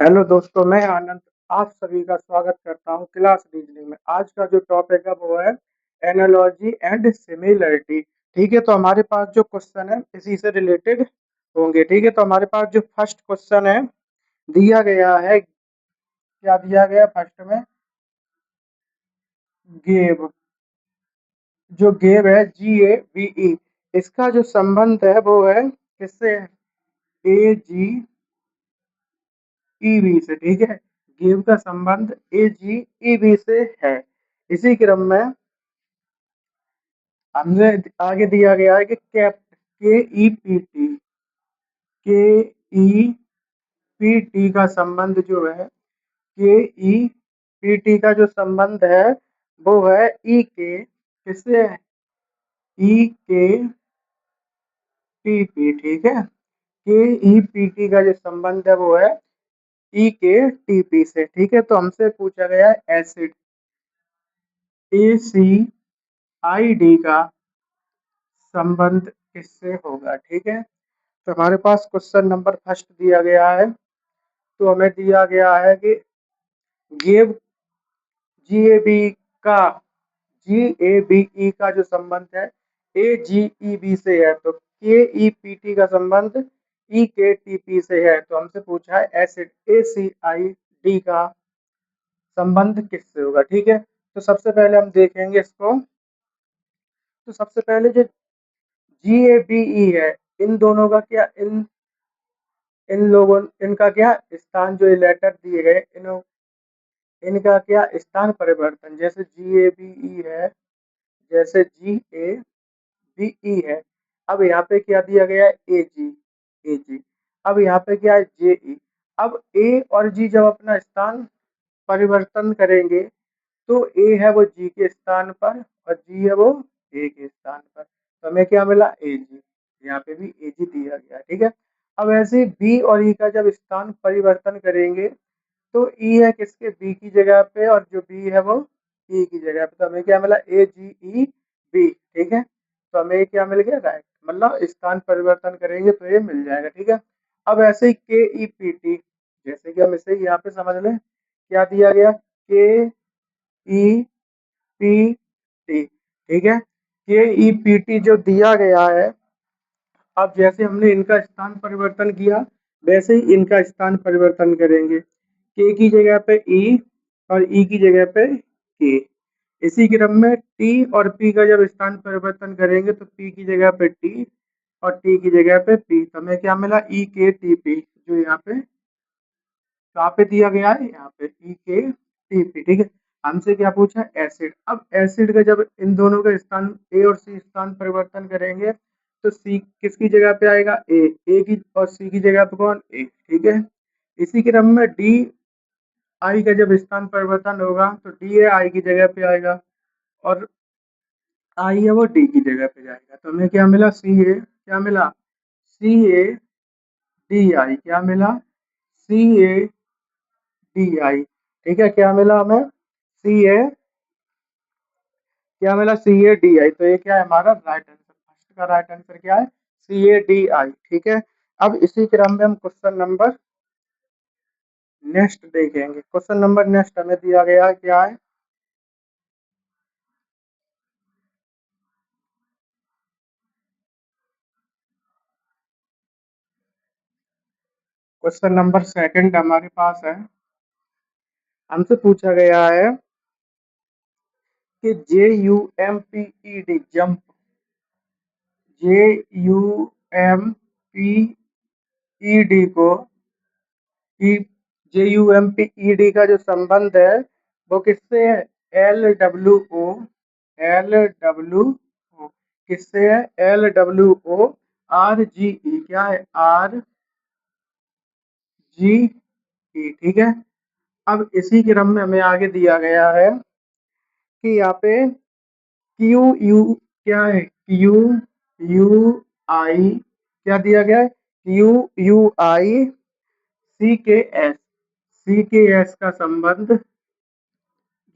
Hello दोस्तों, मैं आनंद आप सभी का स्वागत करता हूं क्लास रीजनिंग में। आज का जो टॉपिक है वो है एनालॉजी एंड सिमिलरिटी। ठीक है, तो हमारे पास जो क्वेश्चन है इसी से रिलेटेड होंगे। ठीक है, तो हमारे पास जो फर्स्ट क्वेश्चन है दिया गया है, क्या दिया गया फर्स्ट में? गेव। जो गेव है GAVE, इसका जो संबंध है वो है किससे? AGEV से। ठीक है, गेव का संबंध AGEV से है। इसी क्रम में हमने आगे दिया गया है कि KEPT का संबंध जो है, KEPT का जो संबंध है वो है ई के, किससे? EKTP। ठीक है, KEPT का जो संबंध है वो है EKTP से। ठीक है, तो हमसे पूछा गया है एसिड ACID का संबंध किससे होगा। ठीक है, तो हमारे पास क्वेश्चन नंबर फर्स्ट दिया गया है। तो हमें दिया गया है कि गेव जीएबी का GABE का जो संबंध है AGEB से है, तो KEPT का संबंध EKTP से है। तो हमसे पूछा है एसिड ACID का संबंध किससे होगा। ठीक है, तो सबसे पहले हम देखेंगे इसको। तो सबसे पहले जो GABE है, इन दोनों का क्या, इन लोगों, इनका क्या स्थान, जो ये लेटर दिए गए इनका क्या स्थान परिवर्तन, जैसे GABE है, जैसे GABE है। अब यहाँ पे क्या दिया गया है? AG। अब यहाँ पे क्या है? JE। अब A और G जब अपना स्थान परिवर्तन करेंगे तो A है वो G के स्थान पर और G है वो A के स्थान पर, तो हमें क्या मिला? AG। यहाँ पे भी AG दिया गया। ठीक है, अब ऐसे B और E का जब स्थान परिवर्तन करेंगे तो E है किसके? B की जगह पे, और जो B है वो E की जगह पे, तो हमें क्या मिला? AGEB। ठीक है, तो हमें क्या मिल गया? राइट, मतलब स्थान परिवर्तन करेंगे तो ये मिल जाएगा। ठीक है, अब ऐसे ही KEPT, जैसे कि हम इसे यहाँ पे समझ लें, क्या दिया गया? KEPT। ठीक है, KEPT जो दिया गया है, अब जैसे हमने इनका स्थान परिवर्तन किया वैसे ही इनका स्थान परिवर्तन करेंगे। के की जगह पे ई और ई की जगह पे के। इसी क्रम में टी और पी का जब स्थान परिवर्तन करेंगे तो पी की जगह पे टी और टी की जगह पे पी, तो हमें क्या मिला? EKTP, जो यहाँ पे कहाँ पे दिया गया है? यहाँ पे EKTP। ठीक है, हमसे क्या पूछा? एसिड। अब एसिड का जब इन दोनों का स्थान ए और सी स्थान परिवर्तन करेंगे तो सी किसकी जगह पे आएगा? ए की, और सी की जगह पे कौन? ए। ठीक है, इसी क्रम में डी आई का जब स्थान परिवर्तन होगा तो डी है आई की जगह पे आएगा और आई है वो डी की जगह पे जाएगा, तो हमें क्या मिला? सी ए। क्या मिला? CADI। क्या मिला? CADI। ठीक है, क्या मिला हमें? सी ए, क्या मिला? CADI। तो ये क्या है हमारा राइट आंसर? फर्स्ट का राइट आंसर क्या है? CADI। ठीक है, अब इसी क्रम में हम क्वेश्चन नंबर नेक्स्ट देखेंगे। क्वेश्चन नंबर नेक्स्ट हमें दिया गया है, क्या है? क्वेश्चन नंबर सेकंड हमारे पास है। हमसे पूछा गया है कि JUMPED जंप, JUMPED को JUMPED का जो संबंध है वो किससे है? LWO किससे है? LWO RGE। क्या है? RGE। ठीक है, अब इसी क्रम में हमें आगे दिया गया है कि यहाँ पे QU, क्या है? QUI, क्या दिया गया है? QUI CKS का संबंध,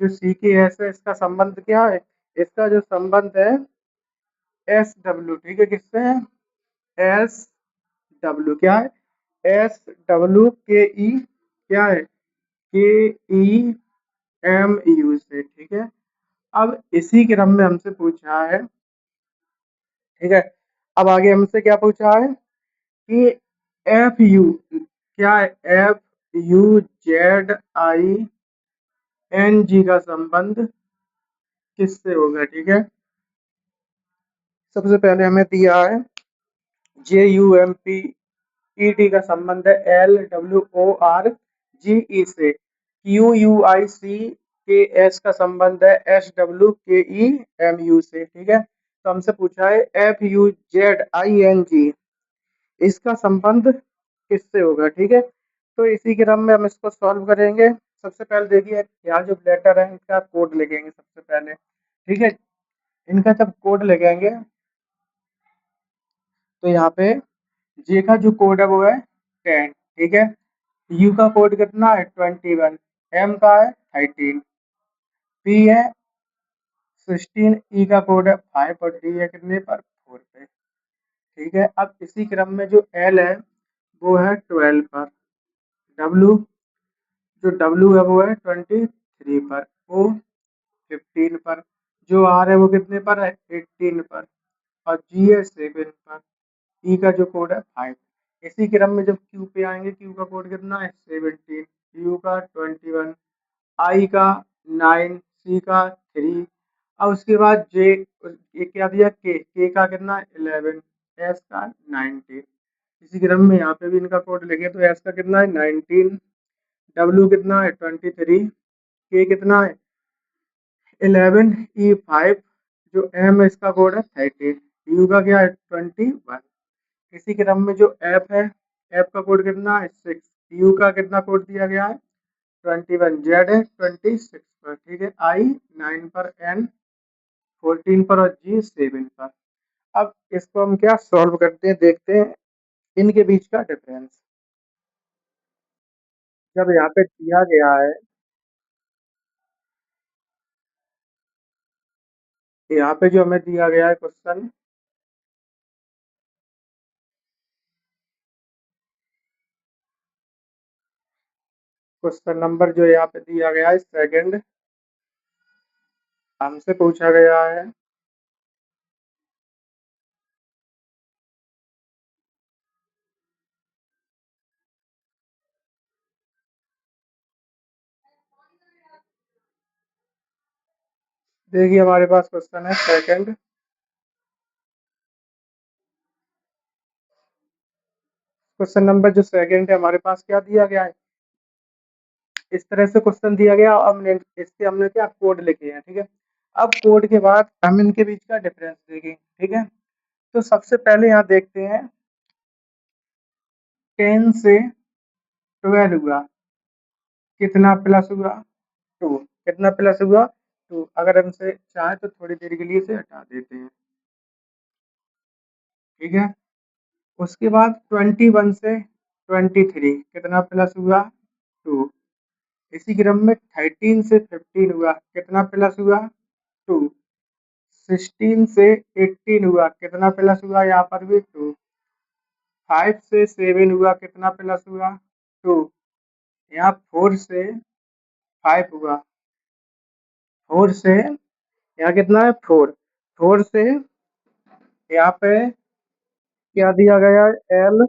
जो CKS है इसका संबंध क्या है? इसका जो संबंध है SW। ठीक है, किससे है? SW। क्या है? SW KE क्या है, के ई एम यू से, ठीक है। अब इसी क्रम में हमसे पूछा है, ठीक है। अब आगे हमसे क्या पूछा है कि एफ यू, क्या है, F U Z I N G का संबंध किससे होगा, ठीक है। सबसे पहले हमें दिया है J U M P E T का संबंध है L W O R G E से, क्यू यू आई सी के एस का संबंध है S W K E M you से, ठीक है। तो हमसे पूछा है F U Z I N G, इसका संबंध किससे होगा, ठीक है। तो इसी क्रम में हम इसको सॉल्व करेंगे। सबसे पहले देखिए यहाँ जो लेटर है इनका कोड लिखेंगे सबसे पहले, ठीक है। इनका जब कोड लिखेंगे तो यहाँ पे जे का जो कोड है वो है 10, ठीक है। यू का कोड कितना है 21, एम का है 13, पी है 16, ई का कोड है 5 और डी है कितने पर 4 पे, ठीक है। अब इसी क्रम में जो एल है वो है 12 पर, डब्ल्यू जो डब्ल्यू है वो है 23 पर, ओ 15 पर, जो आर है वो कितने पर है 18 पर, और जी है 7 पर, ई का जो कोड है 5। इसी क्रम में जब क्यू पे आएंगे, क्यू का कोड कितना है 17, यू का 21, आई का 9, सी का 3, और उसके बाद जे, ये क्या दिया के का कितना 11, एस का 19। इसी क्रम में यहाँ पे भी इनका कोड लिखे तो एस का कितना है 19, डब्ल्यू कितना है 23, के कितना है 11, ई 5, जो एम है इसका कोड है 13, यू का क्या है 21। इसी क्रम में जो एफ है, एफ का कोड कितना है 6, यू का कितना कोड दिया गया है 21, जेड है 26 पर, ठीक है। आई 9 पर, एन 14 पर, और जी 7 पर। अब इसको हम क्या सॉल्व करते हैं, देखते हैं इनके बीच का डिफरेंस। जब यहाँ पे दिया गया है, यहाँ पे जो हमें दिया गया है क्वेश्चन, क्वेश्चन नंबर जो यहाँ पे दिया गया है सेकंड, हमसे पूछा गया है देखिए हमारे पास क्वेश्चन है सेकंड, क्वेश्चन नंबर जो सेकंड है हमारे पास क्या दिया गया है, इस तरह से क्वेश्चन दिया गया। अब इसके हमने क्या कोड लिखे हैं, ठीक है। अब कोड के बाद हम इनके बीच का डिफरेंस देखेंगे, ठीक है। तो सबसे पहले यहाँ देखते हैं 10 से 12 हुआ कितना प्लस हुआ 2, कितना प्लस हुआ 2। अगर हमसे चाहे तो थोड़ी देर के लिए इसे हटा देते हैं, ठीक है। उसके बाद 21 से 23 कितना प्लस हुआ 2। इसी क्रम में 13 से 15 हुआ कितना प्लस हुआ 2। 16 से 18 हुआ कितना प्लस हुआ यहाँ पर भी 2। 5 से 7 हुआ कितना प्लस हुआ 2। यहाँ 4 से 5 हुआ, 4 से यहाँ कितना है 4, 4 से यहाँ पे क्या दिया गया है एल,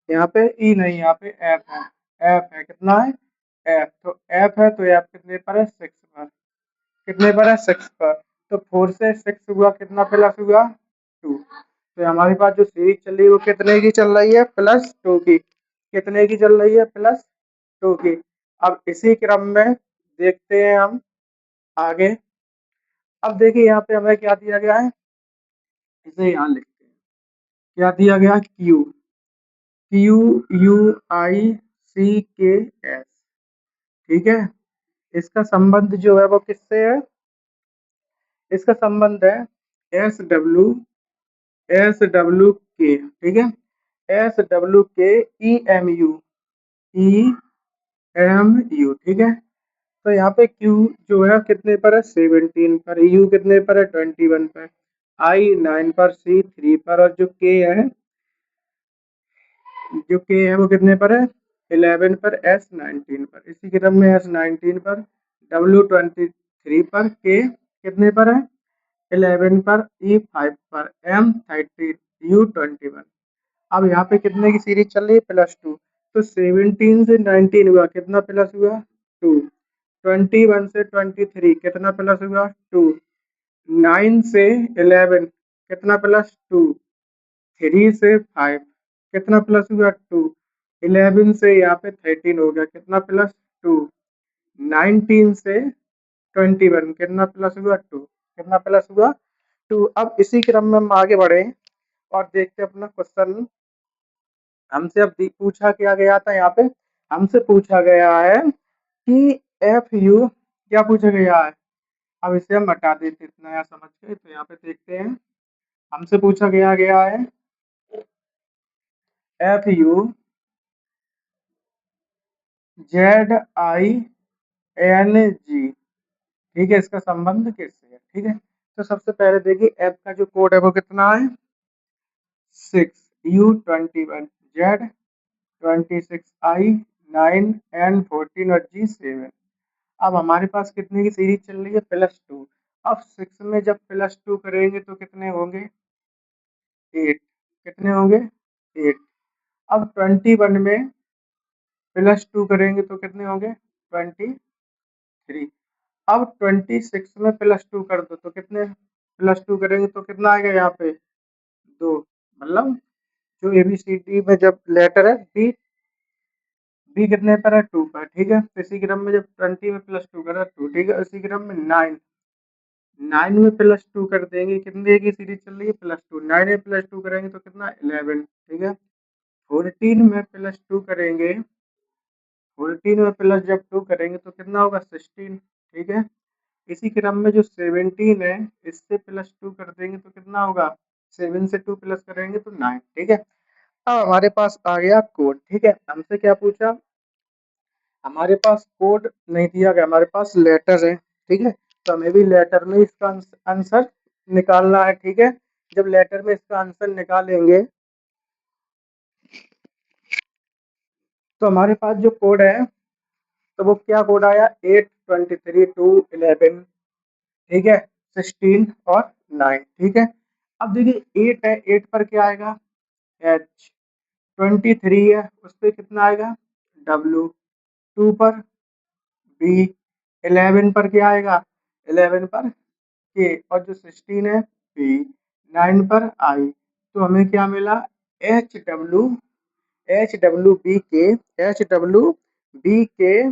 यहाँ पे ई नहीं, यहाँ पे एफ है, एफ है कितना है एफ, तो एफ है तो एफ कितने पर है 6 पर, कितने पर है 6 पर। तो 4 से 6 हुआ कितना प्लस हुआ 2। तो हमारे पास जो सीरीज चल रही है वो कितने की चल रही है +2 की, कितने की चल रही है +2 की। अब इसी क्रम में देखते हैं हम आगे। अब देखिए यहाँ पे हमें क्या दिया गया है, इसे यहाँ लिखते हैं, क्या दिया गया क्यू, क्यू यू आई सी के एस, ठीक है। इसका संबंध जो है वो किससे है, इसका संबंध है एस डब्ल्यू, एस डब्ल्यू के, ठीक है, S W K E M U, E M U, ठीक है। तो यहाँ पे Q जो है कितने पर है 17 पर, यू कितने पर है 21 पर, आई 9 पर, सी 3 पर, और जो K है, जो K है वो कितने पर है 11 पर, एस 19 पर, इसी क्रम में एस 19 पर, डब्ल्यू 23 पर, के कितने पर है 11 पर, ई 5 पर, एम 30, यू 21। अब यहाँ पे कितने की सीरीज चल रही है +2, तो 17 से 19 हुआ कितना प्लस हुआ 2, 21 से 23 कितना प्लस हुआ 2, 9 से 11 कितना +2, 3 से 5 कितना प्लस हुआ 2, 11 से यहाँ पे 13 हो गया कितना +2, 19 से 21 कितना प्लस हुआ 2, कितना प्लस हुआ 2। अब इसी क्रम में हम आगे बढ़े और देखते हैं अपना क्वेश्चन। हमसे अब पूछा क्या गया था यहाँ पे, हमसे पूछा गया है कि एफ यू, क्या पूछा गया है, अब इसे हम हटा देते इतना यहाँ समझ के, तो यहाँ पे देखते हैं हमसे पूछा गया गया है F U Z I N G, ठीक है, इसका संबंध किससे है, ठीक है। तो सबसे पहले देखिए एफ का जो कोड है वो कितना है 6, यू 21, जेड 26, आई 9, एन 14 और जी 7। अब हमारे पास कितने की सीरीज चल रही है +2। अब 6 में जब +2 करेंगे तो कितने होंगे 8, कितने होंगे 8। अब 21 में +2 करेंगे तो कितने होंगे 23। अब 26 में +2 कर दो तो कितने, +2 करेंगे तो कितना आएगा यहाँ पे 2, मतलब जो ABCD में जब लेटर है बी, बी कितने पर है 2 पर, ठीक है। तो इसी क्रम में जब 20 में +2 करा 2, ठीक है। इसी क्रम में 9, 9 में +2 कर देंगे, कितने की सीरीज चल रही है +2, 9 में +2 करेंगे तो कितना 11, ठीक है। 14 में +2 करेंगे, 14 में प्लस जब 2 करेंगे तो कितना होगा 16, ठीक है। इसी क्रम में जो 17 है इससे +2 कर देंगे तो कितना होगा 7 से 2 प्लस करेंगे तो 9, ठीक है। अब हमारे पास आ गया कोड, ठीक है। हमसे क्या पूछा, हमारे पास कोड नहीं दिया गया, हमारे पास लेटर है, ठीक है। तो हमें भी लेटर में इसका आंसर निकालना है, ठीक है। जब लेटर में इसका आंसर निकालेंगे तो हमारे पास जो कोड है तो वो क्या कोड आया 8, 23, 2, 11, ठीक है, 16 और 9, ठीक है। अब देखिए 8 है, 8 पर क्या आएगा एच, 23 है उस पर कितना आएगा डब्ल्यू, 2 पर बी, 11 पर क्या आएगा 11 पर के, और जो 16 है पी, 9 पर आई। तो हमें क्या मिला एच डब्ल्यू बी के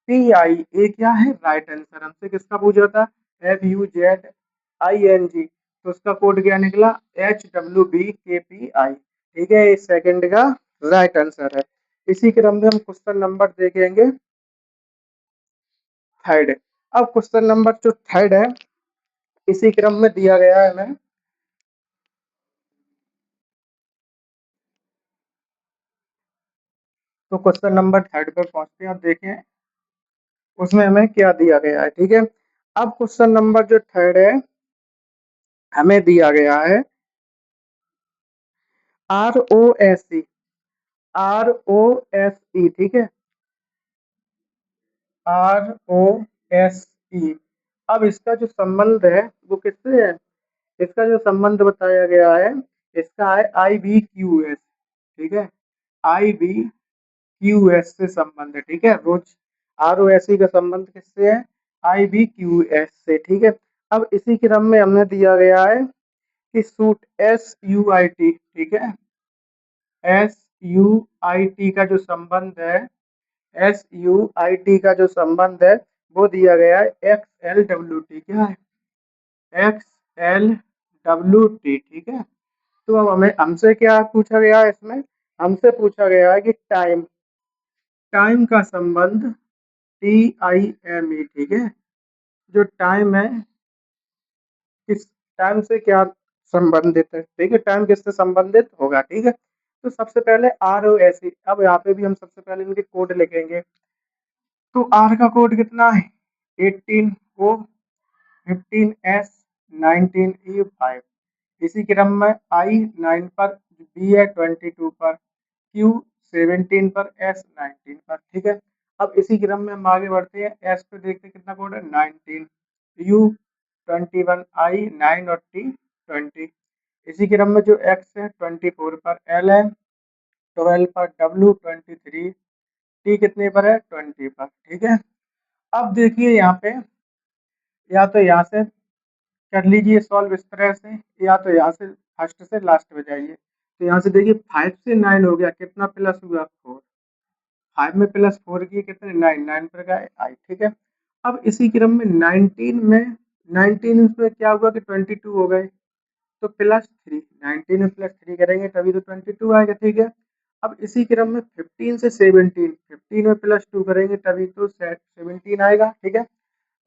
पी आई, ये क्या है राइट आंसर। हमसे किसका पूछा था FUZING, तो उसका कोड क्या निकला HWBKPI, ठीक है। इस सेकंड का राइट आंसर है। इसी क्रम में हम क्वेश्चन नंबर देखेंगे थर्ड। अब क्वेश्चन नंबर जो थर्ड है इसी क्रम में दिया गया है हमें, तो क्वेश्चन नंबर थर्ड पर पहुंचते हैं और देखें उसमें हमें क्या दिया गया है, ठीक है। अब क्वेश्चन नंबर जो थर्ड है हमें दिया गया है ROSE, ठीक है, ROSE। अब इसका जो संबंध है वो किससे है, इसका जो संबंध बताया गया है इसका है IBQS, ठीक है, IBQS से संबंध है, ठीक है। रोज ROSE का संबंध किससे है IBQS से, ठीक है। अब इसी क्रम में हमने दिया गया है कि सूट SUIT, ठीक है, SUIT का जो संबंध है, SUIT का जो संबंध है वो दिया गया है XLWT, क्या है XLWT, ठीक है। तो अब हमें हमसे क्या पूछा गया है इसमें, हमसे पूछा गया है कि टाइम, टाइम का संबंध TIME, ठीक है। जो टाइम है किस, टाइम से क्या संबंधित है, ठीक है, टाइम किससे संबंधित होगा, ठीक है। तो सबसे पहले ROSE, अब यहाँ पे भी हम सबसे पहले इनके कोड लिखेंगे। तो आर का कोड कितना है 18O, 15S, 19E5। इसी क्रम में आई 9 पर, बी है 22 पर, क्यू 17 पर, एस 19 पर, ठीक है। अब इसी क्रम में हम आगे बढ़ते हैं, एस पे देखते हैं कितना कोड है 19, यू 21, आई 9 और टी 20। इसी क्रम में जो एक्स है 24 पर, एल है 12 पर, डब्ल्यू 23, टी कितने पर है 20 पर, ठीक है। अब देखिए यहाँ पे, या तो यहाँ से कर लीजिए सॉल्व इस तरह से, या तो यहाँ से फर्स्ट से लास्ट में जाइए। तो यहाँ से देखिए 5 से 9 हो गया, कितना प्लस हुआ 4, 5 में प्लस 4 की कितने 9, 9 पर गए आई, ठीक है। अब इसी क्रम में 19 में, 19 में क्या हुआ कि 22 हो गए, तो +3, 19 में +3 करेंगे तभी तो 22 आएगा, ठीक है। अब इसी क्रम में 15 से 17, 15 में +2 करेंगे तभी तो 17 आएगा, ठीक है।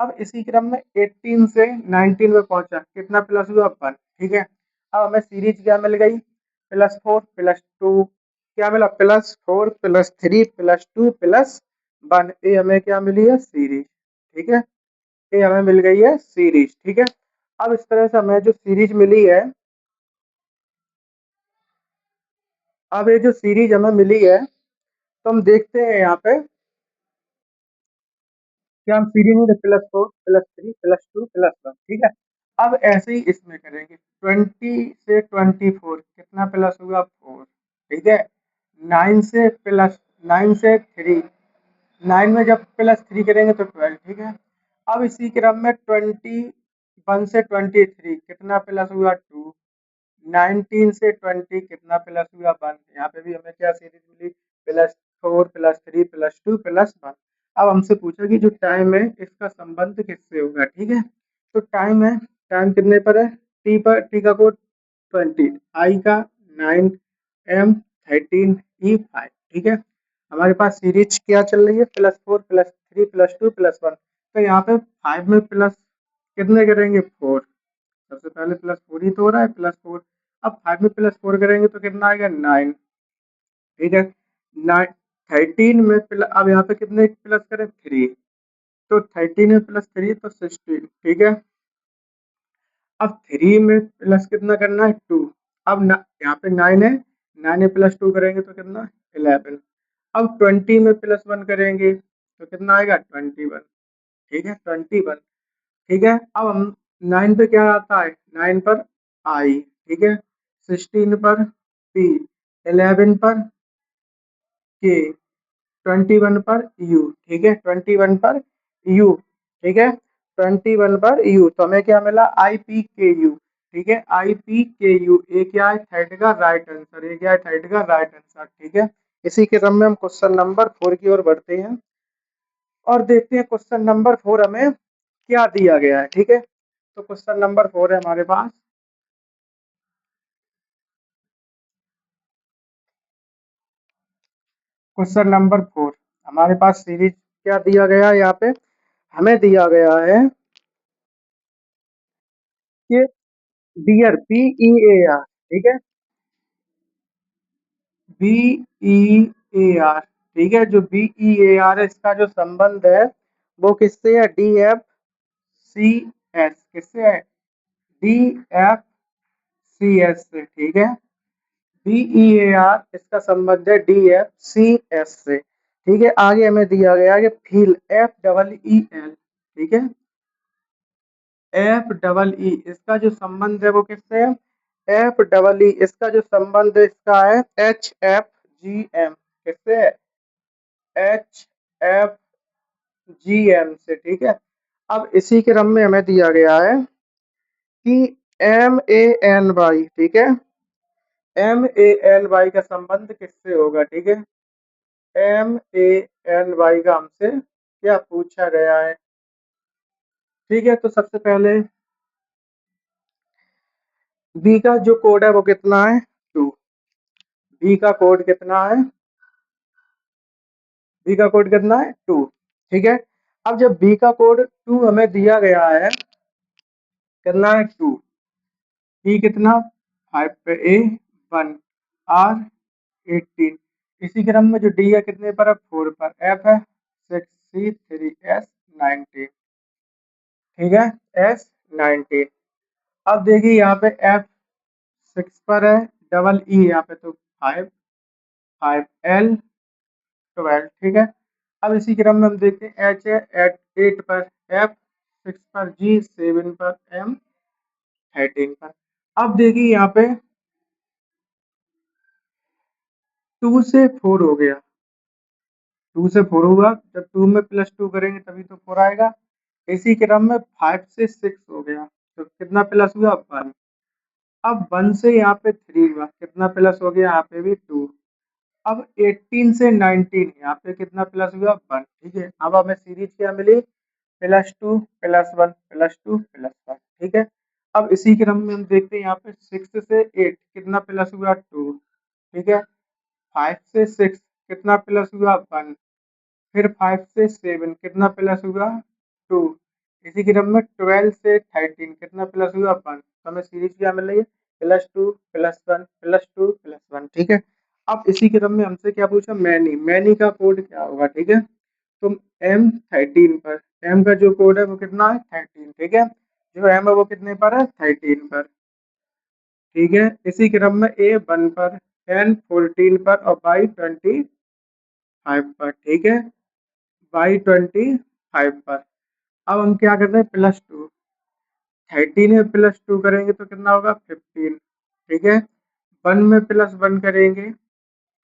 अब इसी क्रम में 18 से 19 में पहुंचा, कितना प्लस हुआ 1, ठीक है। अब हमें सीरीज क्या मिल गई, +4 +2, क्या मिला +4 +3 +2 +1, ये हमें क्या मिली है सीरीज, ठीक है। ये हमें मिल गई है सीरीज, ठीक है। अब इस तरह से हमें जो सीरीज मिली है, अब ये जो सीरीज हमें मिली है, तो हम देखते हैं यहाँ पे कि हम सीरीज में +4 +3 +2 +1, ठीक है। अब ऐसे ही इसमें करेंगे 20 से 24, कितना प्लस हुआ 4, ठीक है। 9 से प्लस 9 से 3, 9 में जब +3 करेंगे तो 12, ठीक है। अब इसी क्रम में 21 से 23, कितना प्लस हुआ 2, 19 से 20, कितना प्लस हुआ 1, यहाँ पे भी हमें क्या सीरीज मिली +4 +3 +2 +1। अब हमसे पूछा कि जो टाइम है इसका संबंध किससे होगा, ठीक है। तो टाइम है, टाइम कितने पर है, टी पर, टी का कोड 20, आई का 9, एम 13, ई 5, ठीक है। हमारे पास सीरीज क्या चल रही है +4 +3 +2 +1। तो यहाँ पे 5 में प्लस कितने करेंगे 4, सबसे पहले +4 ही तो हो रहा है +4। अब 5 में +4 करेंगे तो कितना आएगा 9, ठीक है। 9, 13 में अब यहाँ पे कितने प्लस करें 3, तो 13 में +3 तो 16, ठीक है। अब 3 में प्लस कितना करना है 2, अब यहाँ पे 9 है, 9 में +2 करेंगे तो कितना 11। अब 20 में +1 करेंगे तो कितना आएगा 21, ठीक है 21, ठीक है। अब हम 9 पे क्या आता है, 9 पर आई, ठीक है, 16 पर पी, 11 पर के, 21 पर यू, ठीक है, 21 पर यू, ठीक है, 21 पर यू, तो हमें क्या मिला IPKU, ठीक है, IPKU, ये क्या है थर्ड का राइट आंसर, ये क्या है थर्ड का राइट आंसर, ठीक है। इसी के क्रम में हम क्वेश्चन नंबर 4 की ओर बढ़ते हैं और देखते हैं क्वेश्चन नंबर 4 हमें क्या दिया गया है, ठीक है। तो क्वेश्चन नंबर 4 है हमारे पास, क्वेश्चन नंबर 4 हमारे पास सीरीज क्या दिया गया है, यहाँ पे हमें दिया गया है कि डियर BEAR, ठीक है, BEAR, ठीक है, जो BEAR है इसका जो संबंध है वो किससे है, DFCS, किससे है DFCS से, ठीक है। BEAR इसका संबंध है DFCS से, ठीक है। आगे हमें दिया गया है कि फील FEEL, ठीक है, FEE इसका जो संबंध है वो किससे है, FEE इसका जो संबंध है इसका है HFGM, किससे है HFGM से, ठीक है। अब इसी क्रम में हमें दिया गया है कि MANY, ठीक है, MANY का संबंध किससे होगा, ठीक है। MANY का हमसे क्या पूछा गया है, ठीक है। तो सबसे पहले बी का जो कोड है वो कितना है 2, बी का कोड कितना है, बी का कोड कितना है 2, ठीक है। अब जब बी का कोड 2 हमें दिया गया है, कितना है 2, ई कितना 5 पे ए 1, आर 18, इसी क्रम में जो डी है कितने पर है 4 पर, एफ है 6, सी 3, एस 19, ठीक है, एस 19। अब देखिए यहाँ पे एफ 6 पर है, डबल ई यहाँ पे तो 5, 5L12, ठीक है। अब इसी क्रम में हम देखते हैं एच है 8 पर, एफ 6 पर, जी 7 पर, एम 13 पर। अब देखिए यहाँ पे 2 से 4 हो गया, 2 से 4 हुआ, जब 2 में +2 करेंगे तभी तो 4 आएगा। इसी क्रम में 5 से 6 हो गया, तो कितना प्लस हुआ 1। अब 1 से यहाँ पे 3 हुआ, कितना प्लस हो गया यहाँ पे भी 2। अब 18 से 19 यहाँ पे कितना प्लस हुआ 1, ठीक है। अब हमें सीरीज क्या मिली, +2 +1 +2 +1, ठीक है। अब इसी क्रम में हम देखते हैं यहाँ पे 6 से 8 कितना प्लस हुआ 2, ठीक है। 5 से 6 कितना प्लस हुआ 1, फिर 5 से 7 कितना प्लस हुआ 2। इसी क्रम में 12 से 13 कितना प्लस हुआ 1। तो हमें सीरीज क्या मिल रही है, +2 +1 +2 +1, ठीक है। अब इसी क्रम में हमसे क्या पूछा, मैनी, मैनी का कोड क्या होगा, ठीक है। तो M13 पर, M का जो कोड है वो कितना है 13, ठीक है। जो M है वो कितने पर है 13 पर, ठीक है। इसी क्रम में A1 पर, N14 पर और Y25 पर, ठीक है। Y25 पर। अब हम क्या करते हैं, +2, 13 में +2 करेंगे तो कितना होगा 15, ठीक है। 1 में +1 करेंगे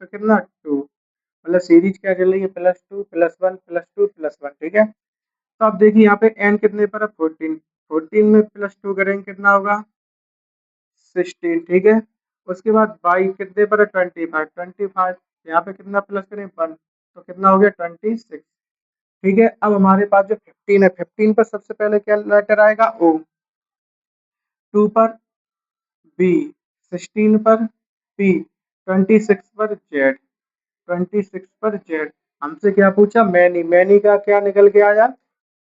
तो कितना 2, मतलब सीरीज क्या चल रही है, +2 +1 +2 +1, ठीक है। तो अब देखिए यहाँ पे n कितने पर है 14, 14 में +2 करेंगे कितना होगा 16, ठीक है। उसके बाद y कितने पर है 25, 25 यहाँ पे कितना प्लस करें 1, तो कितना हो गया 26, ठीक है। अब हमारे पास जो 15 है, 15 पर सबसे पहले क्या लेटर आएगा O, 2 पर B, 16 पर P, 26 पर Z, 26 पर Z। हमसे क्या पूछा, मैनी, मैनी का क्या निकल के आया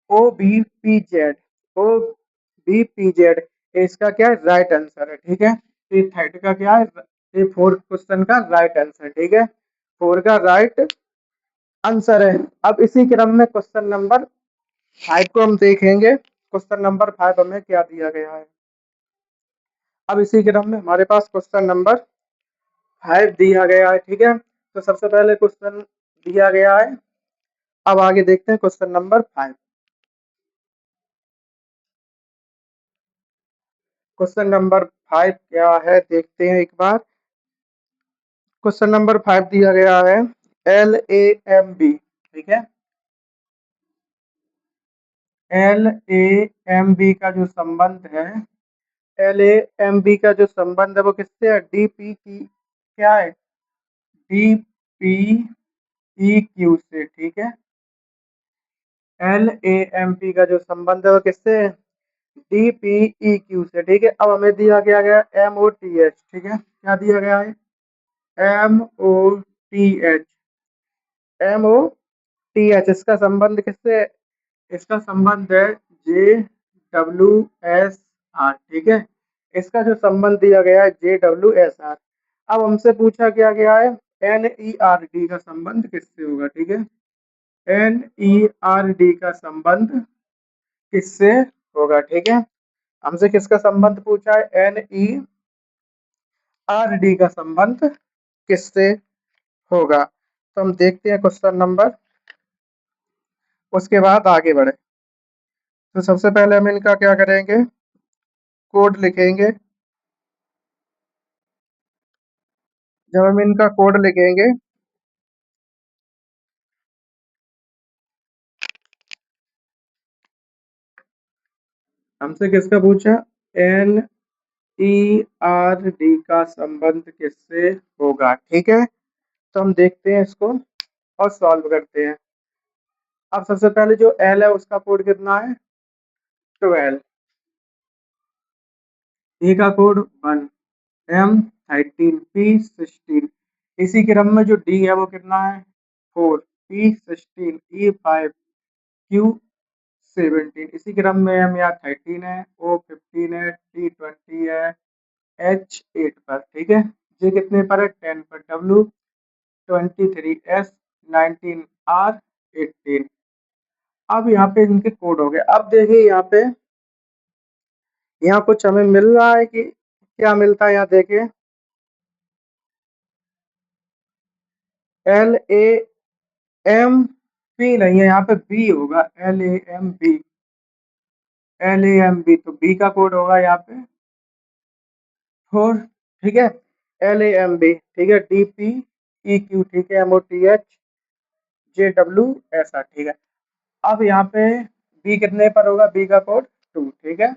OBPZ, OBPZ। इसका क्या है राइट आंसर है, ठीक है। तो ये थर्ड का क्या है, ये फोर्थ क्वेश्चन का राइट आंसर, ठीक है। 4 का राइट आंसर है। अब इसी क्रम में क्वेश्चन नंबर 5 को हम देखेंगे। क्वेश्चन नंबर 5 हमें क्या दिया गया है। अब इसी क्रम में हमारे पास क्वेश्चन नंबर 5 दिया गया है, ठीक है। तो सबसे पहले क्वेश्चन दिया गया है, अब आगे देखते हैं क्वेश्चन नंबर 5। क्वेश्चन नंबर 5 क्या है देखते हैं एक बार। क्वेश्चन नंबर 5 दिया गया है LAMB, ठीक है। LAMB का जो संबंध है, LAMB का जो संबंध है वो किससे है, DP की क्या है, DPEQ से, ठीक है। LAMP का जो संबंध है वो किससे है, DPEQ से, ठीक है। अब हमें दिया गया MOTH, ठीक है। क्या दिया गया है MOTH, MOTH, इसका संबंध किससे है? इसका संबंध है JWSR, ठीक है। इसका जो संबंध दिया गया है JWSR। अब हमसे पूछा क्या गया है NERD का संबंध किससे होगा, ठीक है। NERD का संबंध किससे होगा, ठीक है। हमसे किसका संबंध पूछा है, NERD का संबंध किससे होगा। तो हम देखते हैं क्वेश्चन नंबर, उसके बाद आगे बढ़े। तो सबसे पहले हम इनका क्या करेंगे, कोड लिखेंगे। जब हम इनका कोड लिखेंगे, हमसे किसका पूछा, NERD का संबंध किससे होगा, ठीक है। तो हम देखते हैं इसको और सॉल्व करते हैं। अब सबसे पहले जो L है उसका कोड कितना है 12, E का कोड 1, M13, P16। इसी क्रम में जो D है वो कितना है 4, P16, E5, Q17। इसी क्रम में M यहाँ 13 है, O15 है, T20 है, H8 पर, ठीक है। J कितने पर है 10 पर, W23, S19, R18। अब यहाँ पे इनके कोड हो गए। अब देखिए यहाँ कुछ हमें मिल रहा है कि क्या मिलता है, यहाँ देखिए LAMP नहीं है, यहाँ पे बी होगा, LAMB, LAMB, तो बी का कोड होगा यहाँ पे 4, ठीक है। LAMB, ठीक है। DPEQ, ठीक है। MOTHJW, ठीक है। अब यहाँ पे बी कितने पर होगा, बी का कोड 2, ठीक है।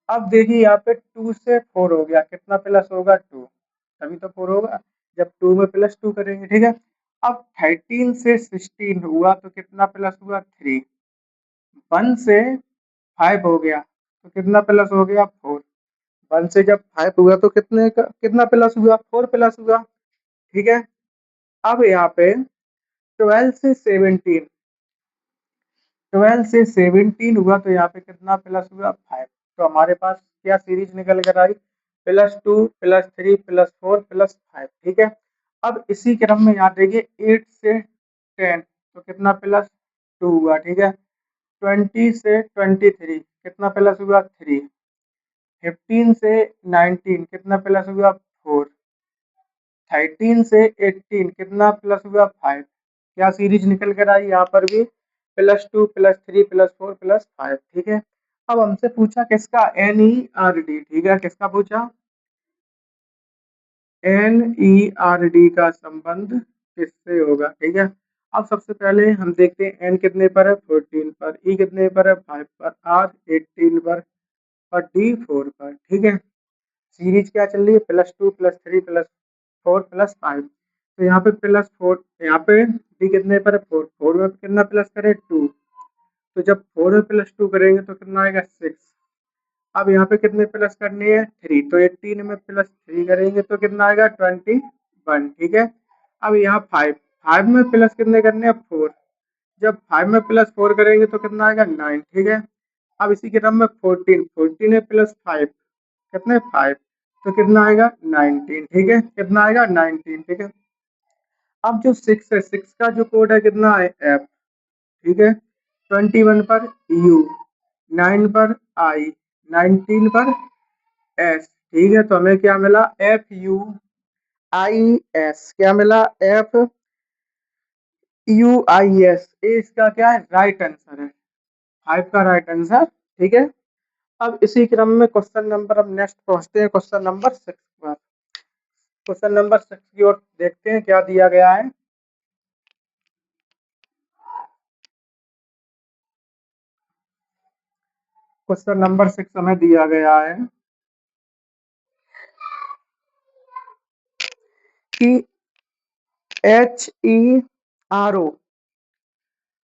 अब देखिए यहाँ पे 2 से 4 हो गया, कितना प्लस होगा 2, तभी तो 4 होगा जब 2 में +2 करेंगे, ठीक है। अब 13 से 16 हुआ तो कितना प्लस हुआ 3, 1 से 5 हो गया तो कितना प्लस हो गया 4, 1 से जब 5 हुआ तो कितना प्लस हुआ 4 प्लस हुआ, ठीक है। अब यहाँ पे 12 से 17 हुआ तो यहाँ पे कितना प्लस हुआ 5, तो हमारे पास क्या सीरीज निकल कर आई, +2 +3 +4 +5, ठीक है। अब इसी क्रम में यहाँ देखिए 8 से 10 तो कितना +2 हुआ, ठीक है। 20 से 23 कितना प्लस हुआ 3, 15 से 19 कितना प्लस हुआ 4, 13 से 18 कितना प्लस हुआ 5, क्या सीरीज निकल कर आई यहाँ पर भी, +2 +3 +4 +5, ठीक है। अब हमसे पूछा किसका, NERD, ठीक है। किसका पूछा, NERD का संबंध किससे होगा, ठीक है। अब सबसे पहले हम देखते हैं एन कितने पर है 14 पर, ई कितने पर है 5 पर, आर 18 पर और डी 4 पर, ठीक है। सीरीज क्या चल रही है, +2 +3 +4 +5, तो यहाँ पे +4, यहाँ पे डी कितने पर है 4, 4 में कितना प्लस करे 2, तो जब 4 में +2 करेंगे तो कितना आएगा 6, अब यहाँ पे कितने प्लस करनी है 3, तो 18 में +3 करेंगे तो कितना आएगा 21, ठीक है। अब यहाँ 5, 5 में प्लस कितने करने हैं 4, जब 5 में +4 करेंगे तो कितना आएगा 9, ठीक है। अब इसी के क्रम में 14, 14 में +5 कितने 5, तो कितना आएगा 19, ठीक है। कितना आएगा 19, ठीक है। अब जो 6 है, 6 का जो कोड है कितना है F, ठीक है। 21 पर U, 9 पर I, 19 पर S, ठीक है। तो हमें क्या मिला FUIS, क्या मिला FUIS, ये इसका क्या है राइट आंसर है, 5 का राइट आंसर, ठीक है। अब इसी क्रम में क्वेश्चन नंबर, अब नेक्स्ट पहुंचते हैं क्वेश्चन नंबर 6 पर। क्वेश्चन नंबर 6 की ओर देखते हैं क्या दिया गया है। क्वेश्चन नंबर 6 हमें दिया गया है कि HERO,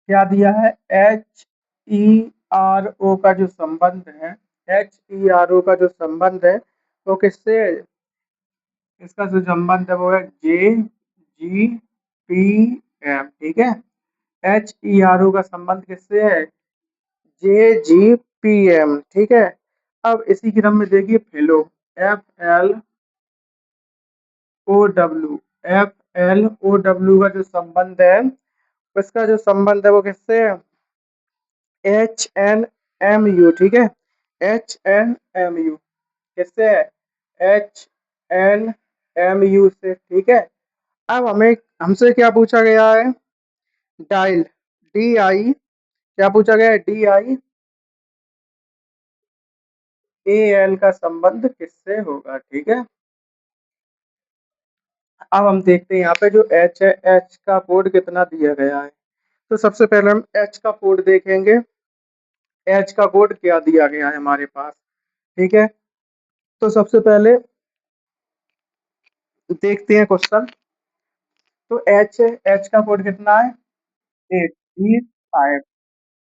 क्या दिया है HERO का जो संबंध है, HERO का जो संबंध है वो किससे है, इसका जो संबंध है वो है JGPM, ठीक है। HERO का संबंध किससे है JGPM, ठीक है। अब इसी क्रम में देखिए फेलो FLOW का जो संबंध है, उसका जो संबंध है वो किससे है HNMU, ठीक है। HNMU किससे है HNMU से, ठीक है। अब हमें हमसे क्या पूछा गया है, डायल DI, क्या पूछा गया है DIAL का संबंध किससे होगा, ठीक है। अब हम देखते हैं यहाँ पे जो H है, H का कोड कितना दिया गया है, तो सबसे पहले हम H का कोड देखेंगे, H का कोड क्या दिया गया है हमारे पास, ठीक है। तो सबसे पहले देखते हैं क्वेश्चन, तो H का कोड कितना है 8 E 5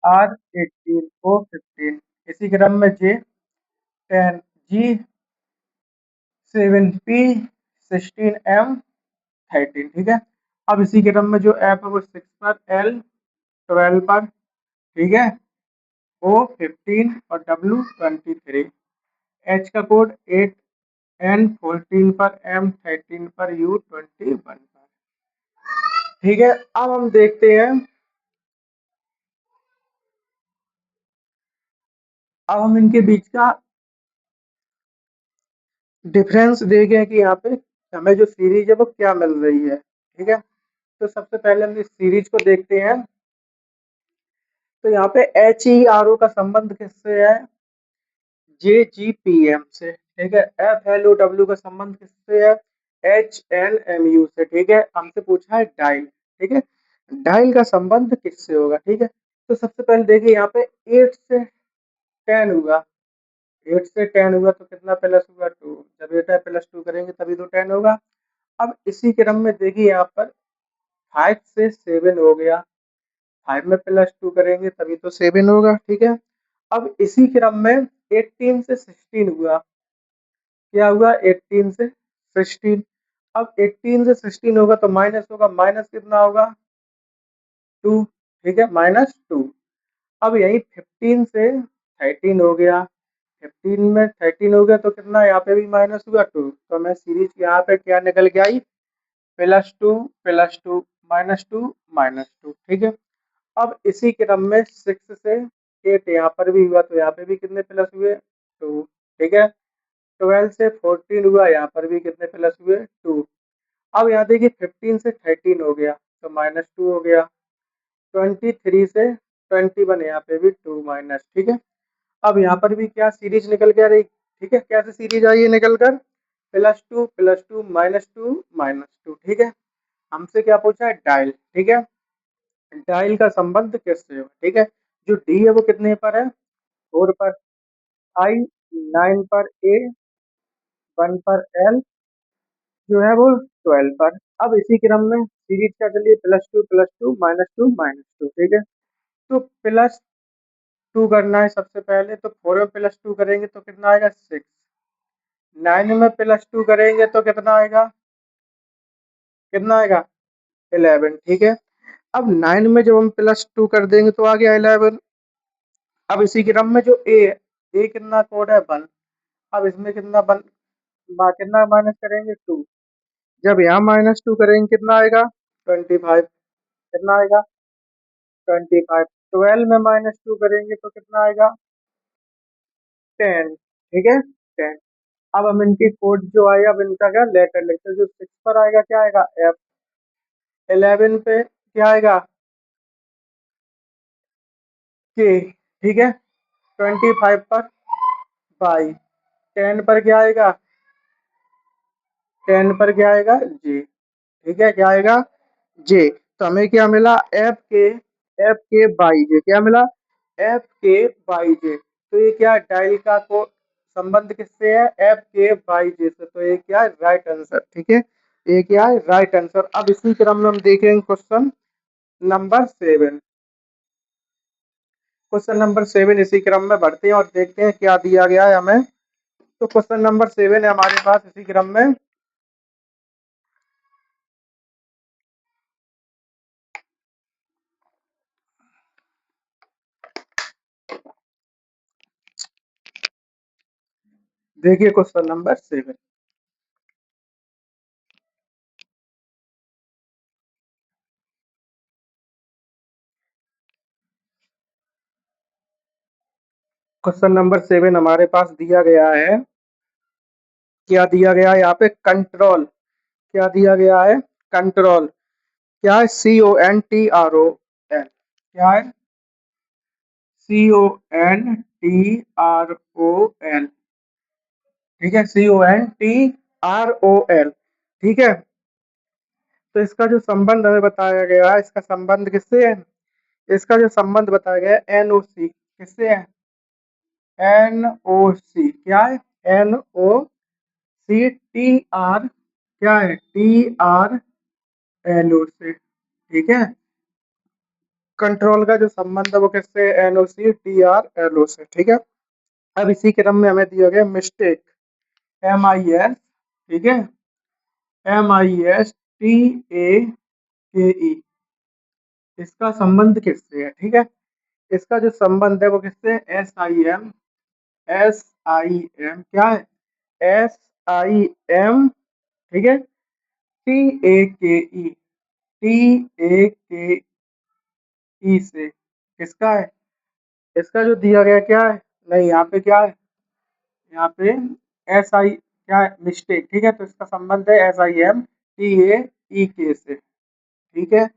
R 18 O 15, इसी क्रम में J 10 G 7 P 16 M 13, ठीक है। अब इसी क्रम में जो F है वो 6 पर, L 12 पर, ठीक है, O 15 और W 23, H का कोड 8 N 14 पर, M 13 पर, U 21 पर, ठीक है। अब हम देखते हैं, अब हम इनके बीच का डिफरेंस देखें कि यहाँ पे हमें जो सीरीज है वो क्या मिल रही है, ठीक है। तो सबसे पहले हम इस सीरीज को देखते हैं। तो यहाँ पे HERO का संबंध किससे है? JGPM से। ठीक है। FLOW का संबंध किससे है? HNMU से। ठीक है। हमसे पूछा है डाइल। ठीक है। डाइल का संबंध किससे होगा? ठीक है। तो सबसे पहले देखिए यहाँ पे 8 से 10 हुआ। 8 से 10 हुआ तो कितना प्लस हुआ? 2। जब 8 है प्लस 2 करेंगे तभी तो 10 होगा। अब इसी क्रम में देखिए यहाँ पर 5 से 7 हो गया। 5 में प्लस 2 करेंगे तभी तो 7 होगा। ठीक है। अब इसी क्रम में 18 से 16 हुआ। क्या हुआ? 18 से 16। अब 18 से 16 होगा तो माइनस होगा। माइनस कितना होगा? 2। ठीक है। -2। अब यही 15 से 13 हो गया। 15 में 13 हो गया तो कितना? यहाँ पे भी माइनस हुआ 2। तो मैं सीरीज यहाँ पे क्या निकल के आई? +2 +2 -2 -2। ठीक है। अब इसी क्रम में 6 से 8 यहाँ पर भी हुआ तो यहाँ पे भी कितने प्लस हुए? 2। ठीक है। 12 से 14 हुआ, यहाँ पर भी कितने प्लस हुए? 2। अब यहाँ देखिए 15 से 13 हो गया तो -2 हो गया। 23 से 21 यहाँ पे भी 2 माइनस। ठीक है। अब यहाँ पर भी क्या सीरीज निकल के आ रही? ठीक है। कैसे सीरीज आई है निकल कर? +2 +2 -2 -2। ठीक है। हमसे क्या पूछा है? डायल। ठीक है। डायल का संबंध किससे हो? ठीक है। जो डी है वो कितने पर है? 4 पर। आई 9 पर। ए 1 पर। एल जो है वो 12 पर। अब इसी क्रम में सीरीज क्या चलिए? +2 +2 -2 -2। ठीक है। तो +2 करना है सबसे पहले तो 4 में +2 करेंगे तो कितना आएगा? 6। 9 में +2 करेंगे तो कितना आएगा? कितना आएगा? 11। ठीक है। अब 9 में जब हम +2 कर देंगे तो आ गया 11। अब इसी क्रम में जो ए है, ए कितना कोड है? 1। अब इसमें कितना कितना माइनस करेंगे? 2। जब यहाँ -2 करेंगे कितना आएगा? 25। कितना आएगा? 25। 12 में -2 करेंगे तो कितना आएगा? 10। ठीक है। 10। अब हम इनकी कोड जो आएगा अब इनका क्या लेटर लिखते हैं। जो 6 पर आएगा क्या आएगा? एफ। 11 पे क्या आएगा? के। ठीक है। 25 पर बाई। 10 पर क्या आएगा? 10 पर क्या आएगा? जे। ठीक है। क्या आएगा? जे। तो हमें क्या मिला? एफ के बाई जे। क्या मिला? F/K/J। तो ये क्या डायल का को संबंध किससे है? F/K/J से। तो ये क्या है? Right answer. ठीक है। ये क्या है? Right answer. अब इसी क्रम में हम देखेंगे क्वेश्चन नंबर 7। क्वेश्चन नंबर 7 इसी क्रम में बढ़ते हैं और देखते हैं क्या दिया गया है हमें। तो क्वेश्चन नंबर 7 है हमारे पास इसी क्रम में। देखिए क्वेश्चन नंबर 7। क्वेश्चन नंबर 7 हमारे पास दिया गया है। क्या दिया गया है यहाँ पे? कंट्रोल। क्या दिया गया है? कंट्रोल। क्या है? CONTROL। क्या है? CONTROL। ठीक है। CONTROL। ठीक है। तो इसका जो संबंध हमें बताया गया है, इसका संबंध किससे है? इसका जो संबंध बताया गया है NOC। किससे है? NOC। क्या है? NOC क्या है? TRLO से। ठीक है। कंट्रोल का जो संबंध है वो किससे? NOC TRLO से। ठीक है। अब इसी क्रम में हमें दिया गया मिस्टेक। MIS। ठीक है। MISTAKE। इसका संबंध किससे है? ठीक है। इसका जो संबंध है वो किससे? SIM। SIM क्या है? SIM। ठीक है। TAKE। TAKE से। किसका है? इसका जो दिया गया क्या है? नहीं, यहाँ पे क्या है? यहाँ पे SI क्या है? मिस्टेक। ठीक है। तो इसका संबंध है SIMTAKE ई के से, ठीक है।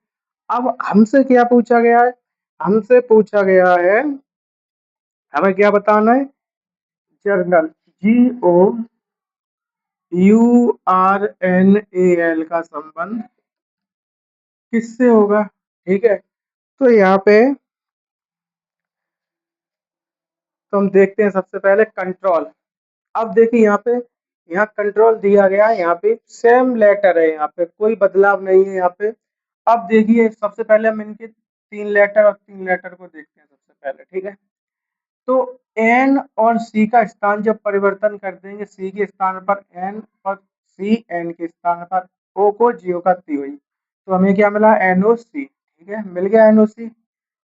अब हमसे क्या पूछा गया है? हमसे पूछा गया है, हमें क्या बताना है? जर्नल, GO URNAL का संबंध किससे होगा, ठीक है। तो यहाँ पे तो हम देखते हैं सबसे पहले कंट्रोल। अब देखिए यहाँ पे, यहाँ कंट्रोल दिया गया है, यहाँ पे सेम लेटर है, यहाँ पे कोई बदलाव नहीं है यहाँ पे। अब देखिए सबसे पहले हम इनके तीन लेटर और तीन लेटर को देखते हैं सबसे पहले, ठीक है। तो एन और सी का स्थान जब परिवर्तन कर देंगे, सी के स्थान पर एन और सी एन के स्थान पर ओ को जियो का ती हुई, तो हमें क्या मिला? NOC, ठीक है, मिल गया NOC।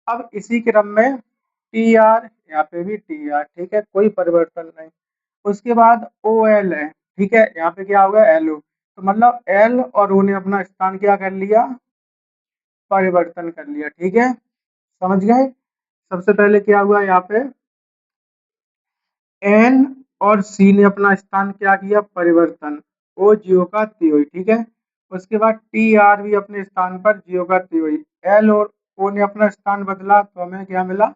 अब इसी क्रम में टी आर, यहाँ पे भी टी आर, ठीक है, कोई परिवर्तन नहीं। उसके बाद ओ एल है, ठीक है, यहाँ पे क्या होगा? एल ओ, तो मतलब एल और ओ ने अपना स्थान क्या कर लिया? परिवर्तन कर लिया, ठीक है, समझ गए। सबसे पहले क्या हुआ यहाँ पे? एन और सी ने अपना स्थान क्या किया? परिवर्तन, ओ जियो का ती हुई, ठीक है। उसके बाद टी आर भी अपने स्थान पर जियो का ती हुई, एल और ओ ने अपना स्थान बदला, तो हमें क्या मिला?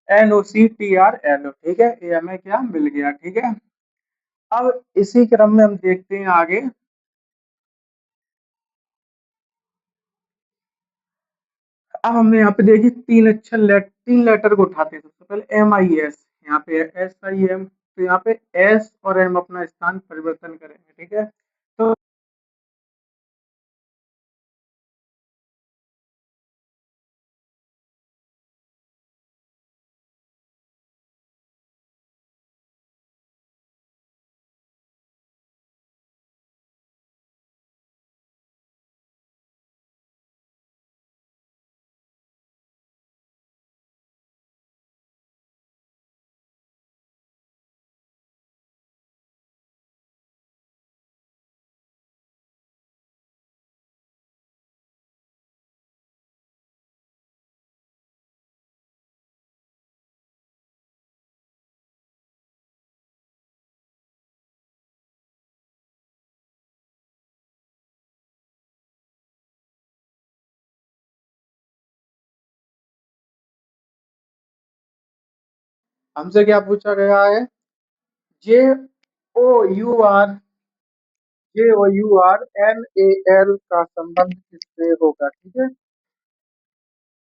NOCTRLO, ठीक है, ये हमें क्या मिल गया, ठीक है। अब इसी क्रम में हम देखते हैं आगे। अब हमने यहाँ पे देखिए तीन लेटर को उठाते हैं। सबसे पहले MIS, यहाँ पे SIM, तो यहाँ पे एस और एम अपना स्थान परिवर्तन करेंगे, ठीक है। तो हमसे क्या पूछा गया है? जे JOURNAL का संबंध किससे होगा, ठीक है।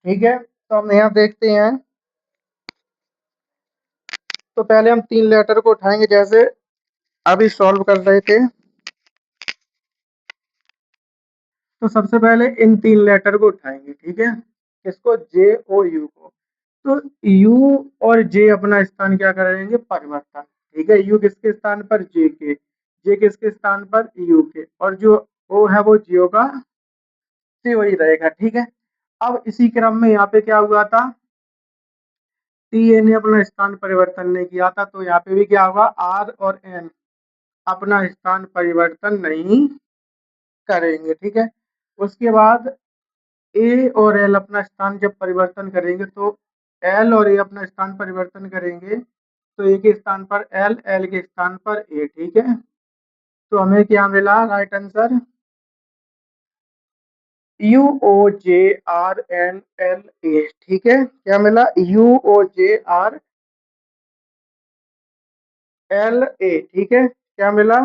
ठीक है, तो हम यहाँ देखते हैं। तो पहले हम तीन लेटर को उठाएंगे, जैसे अभी सॉल्व कर रहे थे। तो सबसे पहले इन तीन लेटर को उठाएंगे, ठीक है, किसको? JOU को। तो यू और जे अपना स्थान क्या करेंगे? परिवर्तन, ठीक है। यू किसके स्थान पर? जे के। जे किसके स्थान पर? यू के। और जो ओ है वो जियो का से वही रहेगा, ठीक है। अब इसी क्रम में यहाँ पे क्या हुआ था? टी ए ने अपना स्थान परिवर्तन नहीं किया था, तो यहाँ पे भी क्या होगा? आर और एन अपना स्थान परिवर्तन नहीं करेंगे, ठीक है। उसके बाद ए और एल अपना स्थान जब परिवर्तन करेंगे, तो एल और ए अपना स्थान परिवर्तन करेंगे, तो ए के स्थान पर एल, एल के स्थान पर ए, ठीक है। तो हमें क्या मिला राइट आंसर? UOJRNLA, ठीक है, क्या मिला? UOJRLA, ठीक है, क्या मिला?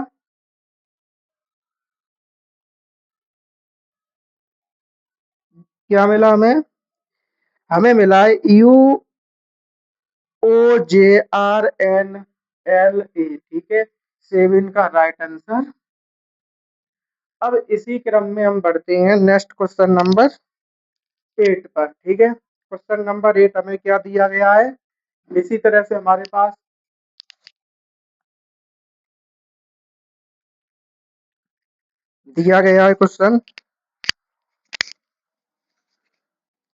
क्या मिला हमें? हमें मिला है UOJRNLA, ठीक है, सेवन का राइट आंसर। अब इसी क्रम में हम बढ़ते हैं नेक्स्ट क्वेश्चन नंबर 8 पर, ठीक है। क्वेश्चन नंबर 8 हमें क्या दिया गया है? इसी तरह से हमारे पास दिया गया है question,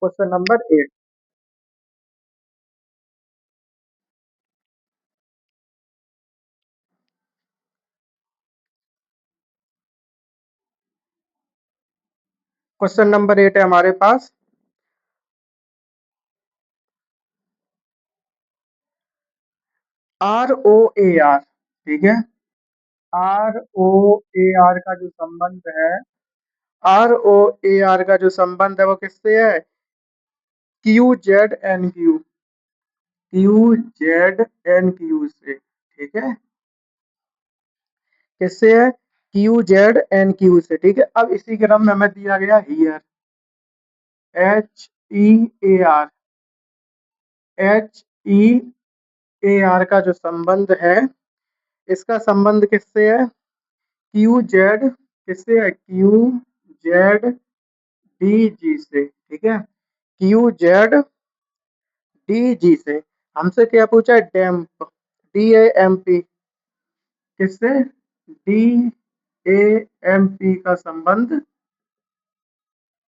question number 8। Question number 8 है हमारे पास, ROAR, ठीक है। ROAR का जो संबंध है आर ओ ए आर का जो संबंध है वो किससे है? Q Z N Q, Q Z N Q से, ठीक है। किससे है? क्यू जेड एन क्यू से, ठीक है। अब इसी क्रम में हमें दिया गया here H E A R, H E A R का जो संबंध है, इसका संबंध किससे है? क्यू जेड, किससे है? क्यू जेड डी जी से, ठीक है। क्यू जेड डी जी से। हमसे क्या पूछा है? डैम्प, डी ए एम पी, किससे? डी ए एम पी का संबंध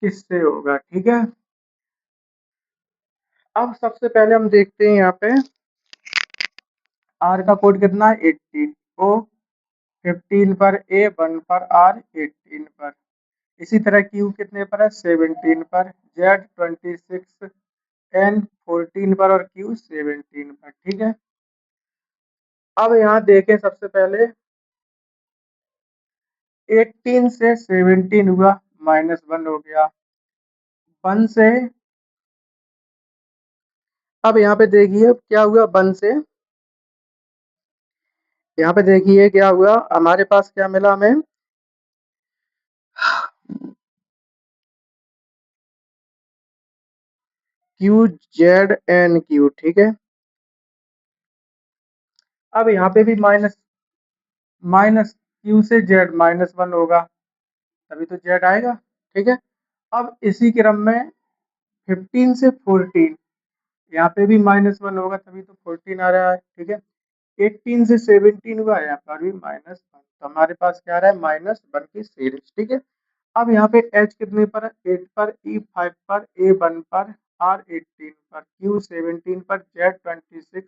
किससे होगा, ठीक है। अब सबसे पहले हम देखते हैं यहाँ पे आर का कोड कितना है? 18, ओ 15 पर, ए 1 पर, आर 18 पर। इसी तरह क्यू कितने पर है? 17 पर, जेड 26, एन 14 पर और क्यू 17 पर, ठीक है। अब यहाँ देखें सबसे पहले 18 से 17 हुआ, -1 हो गया। 1 से, अब यहाँ पे देखिए क्या हुआ 1 से, यहाँ पे देखिए क्या हुआ, हमारे पास क्या मिला हमें? क्यू जेड एन क्यू, ठीक है। अब यहाँ पे भी माइनस, माइनस क्यू से जेड -1 होगा, तभी तो जेड आएगा, ठीक है। अब इसी क्रम में 15 से 14, यहाँ पे भी -1 होगा, तभी तो 14 आ रहा है, ठीक है। 18 से 17 हुआ, यहाँ पर भी -1, तो हमारे पास क्या आ रहा है? -1 की सीरीज, ठीक है। अब यहाँ पे एच कितने पर है? 8 पर, ई 5 पर, ए 1 पर, आर 18 पर, क्यू 17 पर, जेड 26,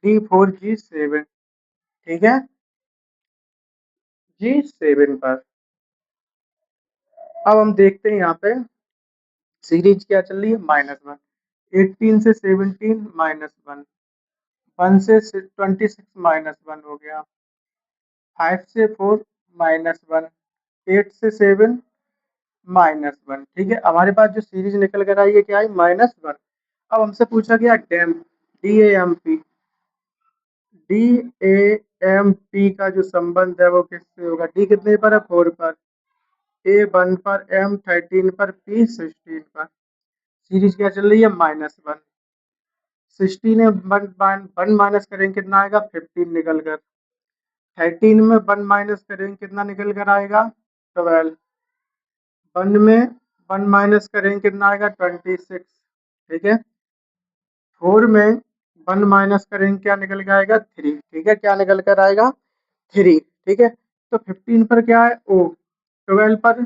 डी 4, जी 7, ठीक है। जी 7 पर। अब हम देखते हैं यहाँ पे सीरीज क्या चल रही है? -1, 18 से 17 -1, 1 से 26 -1 हो गया, 5 से 4 -1, 8 से 7 -1, ठीक है। हमारे पास जो सीरीज निकल कर आई है क्या आई? -1। अब हमसे पूछा गया damp, D A M P, D A M P का जो संबंध है वो किससे होगा? डी कितने पर है? 4 पर, ए 1 पर, एम 13 पर, पी 16 पर। सीरीज क्या चल रही है? -1। 16 में 1 माइनस करेंगे कितना आएगा? 15 निकल कर। 13 में 1 माइनस करेंगे कितना निकल कर आएगा? 12। 1 में 1 माइनस करेंगे कितना आएगा? 26, ठीक है। 4 में 1 माइनस करेंगे क्या निकल के आएगा? 3, ठीक है। क्या निकल कर आएगा? 3, ठीक है। तो 15 पर क्या है? ओ। 12 पर,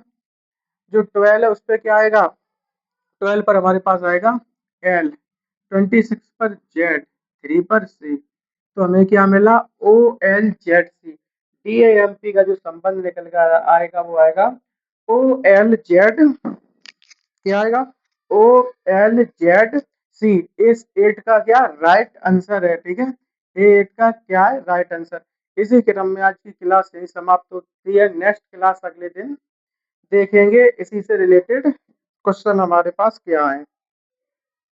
जो 12 है उस पर क्या आएगा? 12 पर हमारे पास आएगा एल, 26 पर जेड, 3 पर सी। तो हमें क्या मिला? O L Z C. D A M P का जो संबंध निकल कर आएगा वो आएगा ओ एल जेड, क्या आएगा? O L Z C. इस 8 का क्या राइट आंसर है, ठीक है। ये 8 का क्या है? Right answer. इसी क्रम में आज की क्लास यही समाप्त होती है। नेक्स्ट क्लास अगले दिन देखेंगे इसी से रिलेटेड क्वेश्चन हमारे पास क्या है।